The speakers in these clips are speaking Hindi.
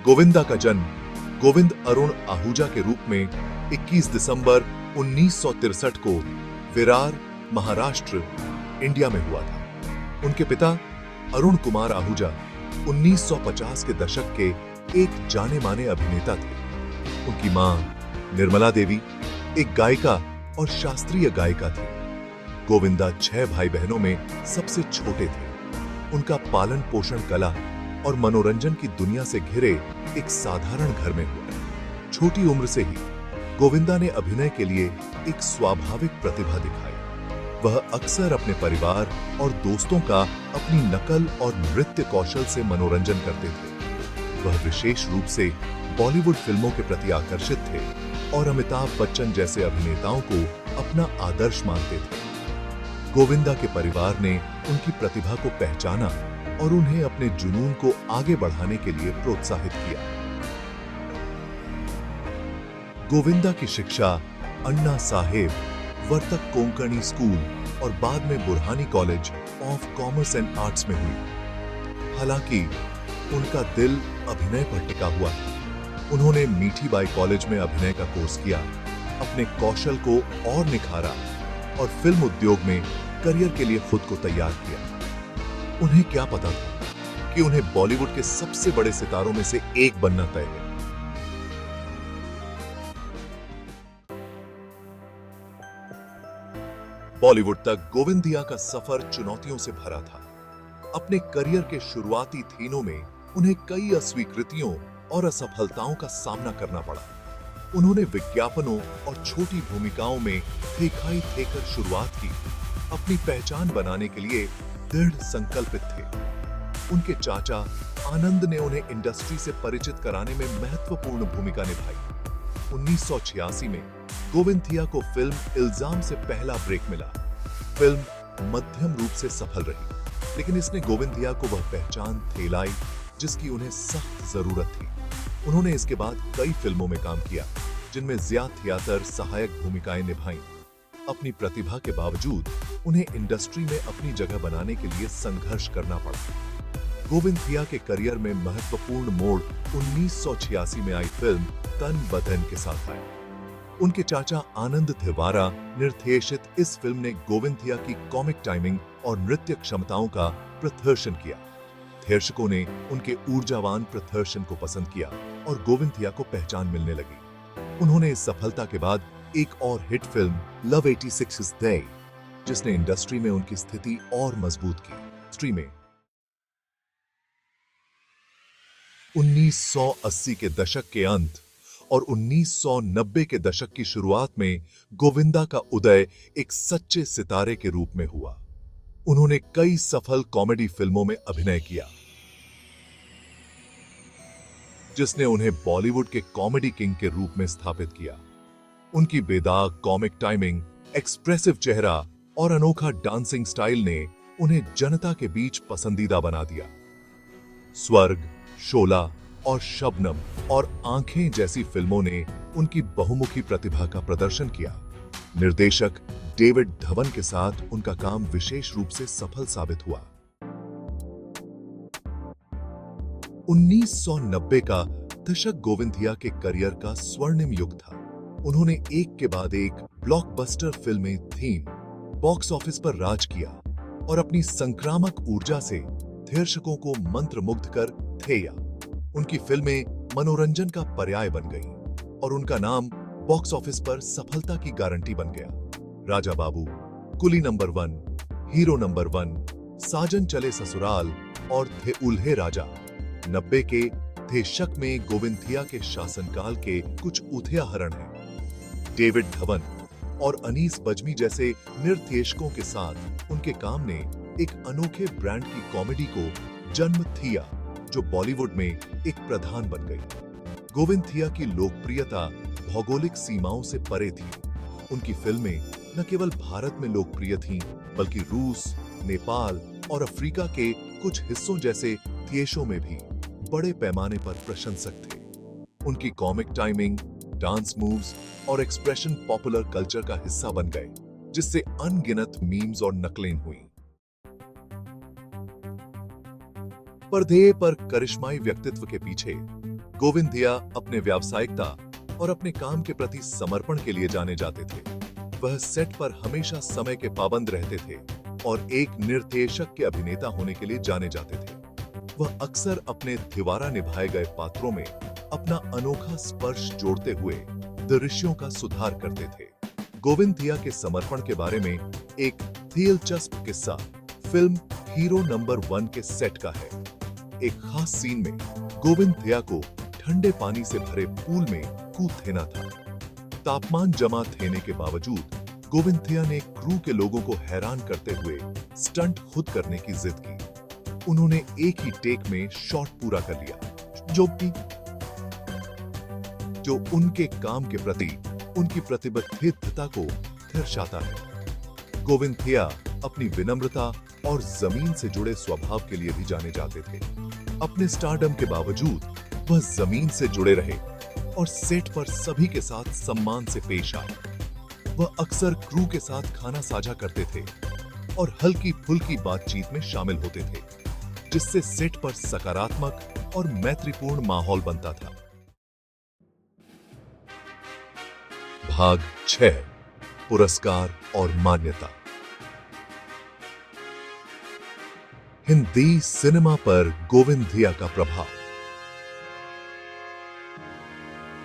गोविंदा का जन्म गोविंद अरुण आहूजा के रूप में 21 दिसंबर 1963 को विरार, महाराष्ट्र, इंडिया में हुआ था। उनके पिता अरुण कुमार आहूजा 1950 के दशक के एक जाने माने अभिनेता थे। उनकी मां निर्मला देवी एक गायिका और शास्त्रीय गायिका थी। गोविंदा 6 भाई बहनों में सबसे छोटे थे। उनका पालन पोषण कला और मनोरंजन की दुनिया से घिरे एक साधारण घर में हुआ। छोटी उम्र से ही गोविंदा ने अभिनय के लिए एक स्वाभाविक प्रतिभा दिखाई। वह अक्सर अपने परिवार और दोस्तों का अपनी नकल और नृत्य कौशल से मनोरंजन करते थे। वह विशेष रूप से बॉलीवुड फिल्मों के प्रति आकर्षित थे और अमिताभ बच्चन जैसे अभिनेताओं को अपना आदर्श मानते थे। गोविंदा के परिवार ने उनकी प्रतिभा को पहचाना और उन्हें अपने जुनून को आगे बढ़ाने के लिए प्रोत्साहित किया। गोविंदा की शिक्षा अन्ना साहेब वर्तक कोंकणी स्कूल और बाद में Burhani college of commerce and arts में हुई। हालांकि उनका दिल अभिनय पर टिका हुआ था। उन्होंने मीठी बाई कॉलेज में अभिनय का कोर्स किया, अपने कौशल को और निखारा और फिल्म उद्योग में करियर के लिए खुद को तैयार किया। उन्हें क्या पता था कि उन्हें बॉलीवुड के सबसे बड़े सितारों में से एक बनना तय है। बॉलीवुड तक गोविंदिया का सफर चुनौतियों से भरा था। अपने करियर के शुरुआती थीनों में उन्हें कई अस्वीकृतियों और असफलताओं का सामना करना पड़ा। उन्होंने विज्ञापनों और छोटी भूमिकाओं में थेखाई थेकर शुरुआत की। अपनी पहचान बनाने के लिए दृढ़ संकल्पित थे। उनके चाचा आनंद ने उन्हें इंडस्ट्री से परिचित कराने में महत्वपूर्ण भूमिका निभाई। 1986 में गोविंदिया को फिल्म इल्जाम से पहला ब्रेक मिला। फिल्म मध्यम रूप से सफल रही, लेकिन इसने गोविंदिया को वह पहचान दिलाई जिसकी उन्हें सख्त जरूरत थी। उन्होंने इसके बाद कई फिल्मों में काम किया, जिनमें ज्यादा थिएटर सहायक भूमिकाएं निभाईं। अपनी प्रतिभा के बावजूद उन्हें इंडस्ट्री में अपनी जगह बनाने के लिए संघर्ष करना पड़ा। गोविंदिया के करियर में महत्वपूर्ण मोड़ 1986 में आई फिल्म तन बदन के साथ आया। उनके चाचा आनंद थिवारा निर्देशित इस फिल्म ने गोविंदिया की कॉमिक टाइमिंग और नृत्य क्षमताओं का प्रदर्शन किया। दर्शकों ने उनके ऊर्जावान प्रदर्शन को पसंद किया और गोविंदिया को पहचान मिलने लगी। उन्होंने इस सफलता के बाद एक और हिट फिल्म लव 86 डे, जिसने इंडस्ट्री में उनकी स्थिति और मजबूत की। इंडस्ट्री में 1980 के दशक के अंत और 1990 के दशक की शुरुआत में गोविंदा का उदय एक सच्चे सितारे के रूप में हुआ। उन्होंने कई सफल कॉमेडी फिल्मों में अभिनय किया, जिसने उन्हें बॉलीवुड के कॉमेडी किंग के रूप में स्थापित किया। उनकी बेदाग कॉमिक टाइमिंग, एक्सप्रेसिव चेहरा और अनोखा डांसिंग स्टाइल ने उन्हें जनता के बीच पसंदीदा बना दिया। स्वर्ग, शोला और शबनम और आंखें जैसी फिल्मों ने उनकी बहुमुखी प्रतिभा का प्रदर्शन किया। निर्देशक डेविड धवन के साथ उनका काम विशेष रूप से सफल साबित हुआ। 1990 का दशक गोविंदिया के करियर का स्वर्णिम युग था। उन्होंने एक के बाद एक ब्लॉकबस्टर फिल्में थीम बॉक्स ऑफिस पर राज किया और अपनी संक्रामक ऊर्जा से दर्शकों को मंत्रमुग्ध कर थेया। उनकी फिल्में मनोरंजन का पर्याय बन गईं और उनका नाम बॉक्स ऑफिस पर सफलता की गारंटी बन गया। राजा बाबू, कुली नंबर 1, हीरो नंबर 1, साजन चले ससुराल और थे उल्हे राजा 90 के दशक में गोविंदिया के शासनकाल के कुछ उदाहरण हैं। डेविड धवन और अनीस बज्मी जैसे निर्देशकों के साथ उनके काम ने एक अनोखे ब्रांड की कॉमेडी को जन्म दिया, जो बॉलीवुड में एक प्रधान बन गई। गोविंदिया की लोकप्रियता भौगोलिक सीमाओं से परे थी। उनकी फिल्में न केवल भारत में लोकप्रिय थीं, बल्कि रूस, नेपाल और अफ्रीका के कुछ हिस्सों जैसे देशों में भी बड़े पैमाने पर प्रशंसक थे। उनकी कॉमिक टाइमिंग, डांस मूव्स और एक्सप्रेशन पॉपुलर कल्चर का हिस्सा बन गए, जिससे अनगिनत मीम्स और नकलें हुई। पर्दे पर करिश्माई व्यक्तित्व के पीछे गोविंदिया अपने व्यावसायिकता और अपने काम के प्रति समर्पण के लिए जाने जाते थे। वह सेट पर हमेशा समय के पाबंद रहते थे और एक निर्देशक के अभिनेता होने के लिए जाने जाते थे। वह अक्सर अपने द्वारा निभाए गए पात्रों में अपना अनोखा स्पर्श जोड़ते हुए दृश्यों का सुधार करते थे। गोविंदिया के समर्पण के बारे में एक दिलचस्प किस्सा फिल्म हीरो नंबर 1 के सेट का है। एक खास सीन में गोविंदिया को ठंडे पानी से भरे पूल में कूद देना था। तापमान जमा देने के बावजूद गोविंदिया ने क्रू के लोगों को हैरान करते हुए स्टंट खुद करने की जिद की। उन्होंने एक ही टेक में शॉट पूरा कर लिया, जो उनके काम के प्रति उनकी प्रतिबद्धता को दर्शाता है। गोविंदिया अपनी विनम्रता और जमीन से जुड़े स्वभाव के लिए भी जाने जाते थे। अपने स्टारडम के बावजूद वह जमीन से जुड़े रहे और सेट पर सभी के साथ सम्मान से पेश आए। वह अक्सर क्रू के साथ खाना साझा करते थे और हल्की फुल्की बातचीत में शामिल होते थे, जिससे सेट पर सकारात्मक और मैत्रीपूर्ण माहौल बनता था। भाग 6 पुरस्कार और मान्यता। हिंदी सिनेमा पर गोविंदिया का प्रभाव।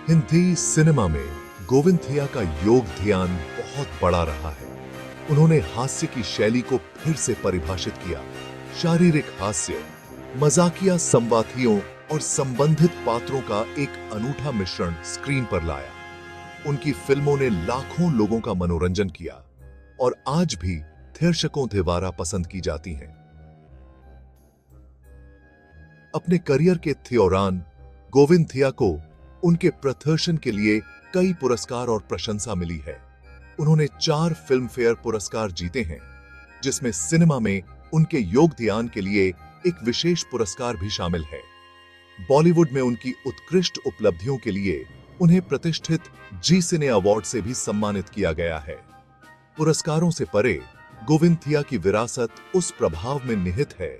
हिंदी सिनेमा में गोविंदिया का योगदान बहुत बड़ा रहा है। उन्होंने हास्य की शैली को फिर से परिभाषित किया। शारीरिक हास्य, मजाकिया संवादियों और संबंधित पात्रों का एक अनूठा मिश्रण स्क्रीन पर लाया। उनकी फिल्मों ने लाखों लोगों का मनोरंजन किया और आज भी दर्शकों द्वारा पसंद की जाती हैं। अपने करियर के दौरान गोविंदिया को उनके प्रदर्शन के लिए कई पुरस्कार और प्रशंसा मिली है। उन्होंने 4 फिल्म फेयर पुरस्कार जीते हैं, जिसमें सिनेमा में उनके योगदान के लिए एक विशेष पुरस्कार भी शामिल है। बॉलीवुड में उनकी उत्कृष्ट उपलब्धियों के लिए उन्हें प्रतिष्ठित जी सिने अवार्ड से भी सम्मानित किया गया है। पुरस्कारों से परे गोविंदिया की विरासत उस प्रभाव में निहित है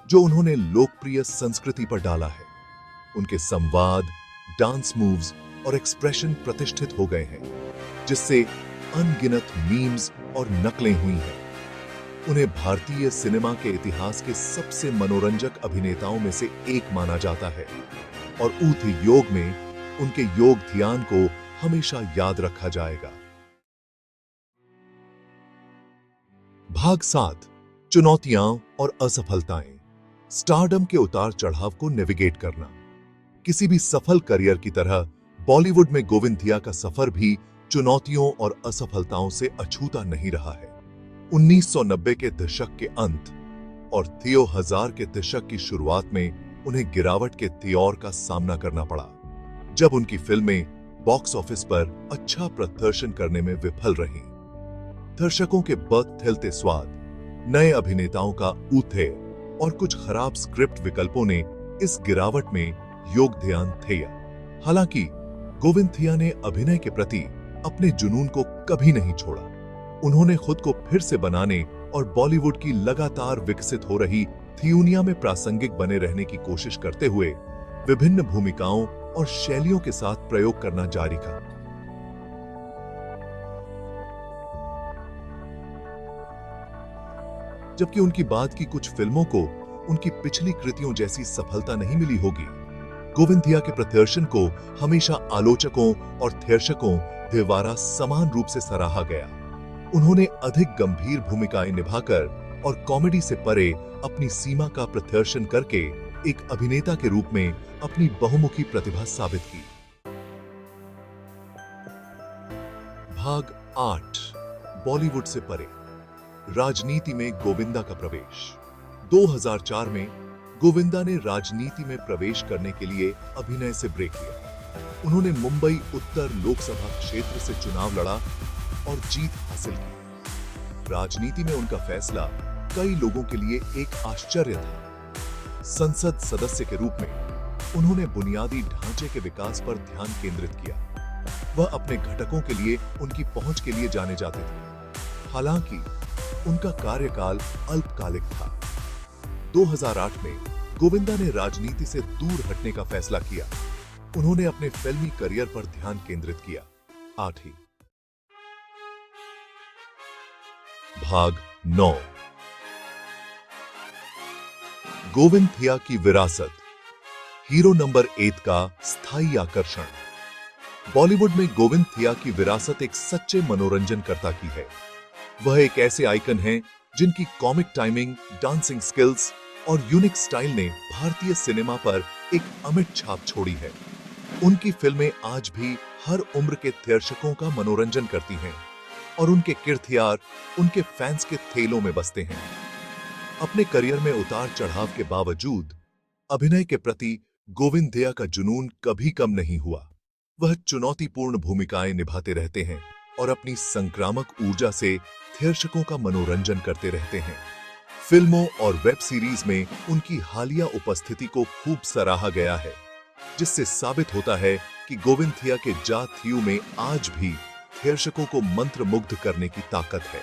जो उन्होंने लोकप्रिय संस्कृति पर डाला है। उनके संवाद, डांस मूव्स और एक्सप्रेशन प्रतिष्ठित हो गए हैं, जिससे अनगिनत मीम्स और नकलें हुई हैं। उन्हें भारतीय सिनेमा के इतिहास के सबसे मनोरंजक अभिनेताओं में से एक माना जाता है और उद्योग में उनके योगदान को हमेशा याद रखा जाएगा। भाग 7 चुनौतियां और असफलताएं। स्टारडम के उतार चढ़ाव को नेविगेट करना। किसी भी सफल करियर की तरह बॉलीवुड में गोविंदिया का सफर भी चुनौतियों और असफलताओं से अछूता नहीं रहा है। 1990 के दशक के अंत और 2000 के दशक की शुरुआत में उन्हें गिरावट के दौर का सामना करना पड़ा, जब उनकी फिल्में बॉक्स ऑफिस पर अच्छा प्रदर्शन करने में विफल रहीं। दर्शकों के बदलते स्वाद, नए अभिनेताओं का उदय और कुछ खराब स्क्रिप्ट विकल्पों ने इस गिरावट में योगदान दिया। हालांकि गोविंदिया ने अभिनय के प्रति अपने जुनून को कभी नहीं छोड़ा। उन्होंने खुद को फिर से बनाने और बॉलीवुड की लगातार विकसित हो रही दुनिया में प्रासंगिक बने रहने की कोशिश करते हुए विभिन्न भूमिकाओं और शैलियों के साथ प्रयोग करना जारी रखा। जबकि उनकी बाद की कुछ फिल्मों को उनकी पिछली कृतियों जैसी सफलता नहीं मिली होगी, गोविंदिया के प्रदर्शन को हमेशा आलोचकों और दर्शकों द्वारा समान रूप से सराहा गया। उन्होंने अधिक गंभीर भूमिकाएं निभाकर और कॉमेडी से परे अपनी सीमा का प्रदर्शन करके एक अभिनेता के रूप में अपनी बहुमुखी प्रतिभा साबित की। भाग 8 बॉलीवुड से परे। राजनीति में गोविंदा का प्रवेश। 2004 में गोविंदा ने राजनीति में प्रवेश करने के लिए अभिनय से ब्रेक लिया। उन्होंने मुंबई उत्तर लोकसभा क्षेत्र से चुनाव लड़ा और जीत हासिल की। राजनीति में उनका फैसला कई लोगों के लिए एक आश्चर्य था। संसद सदस्य के रूप में उन्होंने बुनियादी ढांचे के विकास पर ध्यान केंद्रित किया। वह अपने घटकों के लिए उनकी पहुंच के लिए जाने जाते थे। हालांकि उनका कार्यकाल अल्पकालिक था। 2008 में गोविंदा ने राजनीति से दूर हटने का फैसला किया। उन्होंने अपने फिल्मी करियर पर ध्यान केंद्रित किया। 8 भाग 9 गोविंद थिया की विरासत, हीरो नंबर 8 का स्थायी आकर्षण। बॉलीवुड में गोविंद थिया की विरासत एक सच्चे मनोरंजनकर्ता की है। वह एक ऐसे आइकन हैं जिनकी कॉमिक टाइमिंग, डांसिंग स्किल्स और यूनिक स्टाइल ने भारतीय सिनेमा पर एक अमिट छाप छोड़ी है। उनकी फिल्में आज भी हर उम्र के दर्शकों का मनोरंजन करती हैं और उनके किरदार उनके फैंस के थेलों में बसते हैं। अपने करियर में उतार चढ़ाव के बावजूद अभिनय के प्रति गोविंद थिया का जुनून कभी कम नहीं हुआ। वह चुनौतीपूर्ण भूमिकाएं निभाते रहते हैं और अपनी संक्रामक ऊर्जा से दर्शकों का मनोरंजन करते रहते हैं। फिल्मों और वेब सीरीज में उनकी हालिया उपस्थिति को खूब सराहा गया है, जिससे साबित होता है कि गोविंद थिया के जा थियू में आज भी दर्शकों को मंत्रमुग्ध करने की ताकत है।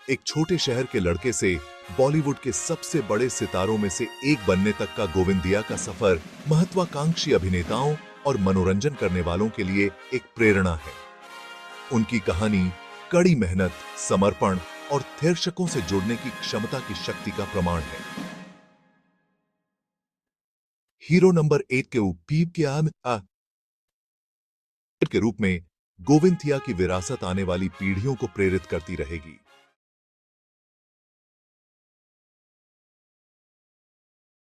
एक छोटे शहर के लड़के से बॉलीवुड के सबसे बड़े सितारों में से एक बनने तक का गोविंद थिया का सफर महत्वाकांक्षी अभिनेताओं और मनोरंजन करने वालों के लिए एक प्रेरणा है। उनकी कहानी कड़ी मेहनत, समर्पण और दर्शकों से जुड़ने की क्षमता की शक्ति का प्रमाण है। हीरो नंबर 8 के रूप में गोविंद थिया की विरासत आने वाली पीढ़ियों को प्रेरित करती रहेगी।